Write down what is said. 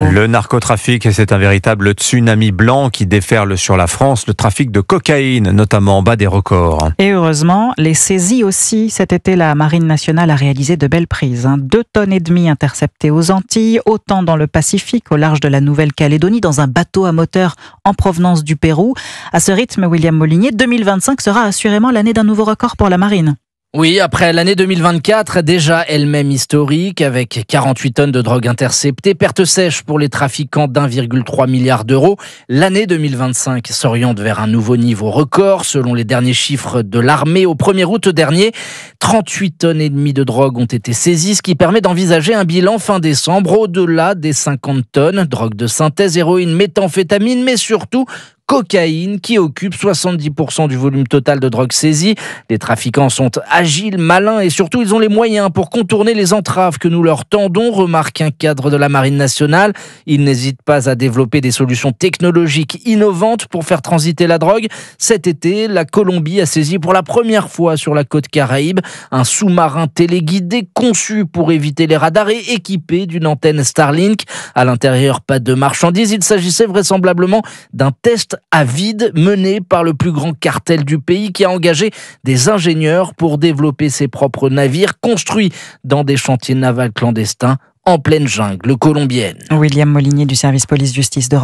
Le narcotrafic, c'est un véritable tsunami blanc qui déferle sur la France. Le trafic de cocaïne, notamment, bat des records. Et heureusement, les saisies aussi. Cet été, la Marine nationale a réalisé de belles prises. 2,5 tonnes interceptées aux Antilles, autant dans le Pacifique, au large de la Nouvelle-Calédonie, dans un bateau à moteur en provenance du Pérou. À ce rythme, William Molinier, 2025 sera assurément l'année d'un nouveau record pour la Marine. Oui, après l'année 2024, déjà elle-même historique, avec 48 tonnes de drogue interceptées, perte sèche pour les trafiquants d'1,3 milliard d'euros. L'année 2025 s'oriente vers un nouveau niveau record. Selon les derniers chiffres de l'armée, au 1er août dernier, 38 tonnes et demie de drogue ont été saisies, ce qui permet d'envisager un bilan fin décembre au-delà des 50 tonnes. Drogue de synthèse, héroïne, méthamphétamine, mais surtout cocaïne qui occupe 70% du volume total de drogue saisie. Les trafiquants sont agiles, malins et surtout ils ont les moyens pour contourner les entraves que nous leur tendons, remarque un cadre de la Marine nationale. Ils n'hésitent pas à développer des solutions technologiques innovantes pour faire transiter la drogue. Cet été, la Colombie a saisi pour la première fois sur la côte Caraïbe un sous-marin téléguidé conçu pour éviter les radars et équipé d'une antenne Starlink. À l'intérieur, pas de marchandises. Il s'agissait vraisemblablement d'un test à vide mené par le plus grand cartel du pays qui a engagé des ingénieurs pour développer ses propres navires construits dans des chantiers navals clandestins en pleine jungle colombienne. William Molinier du service police-justice de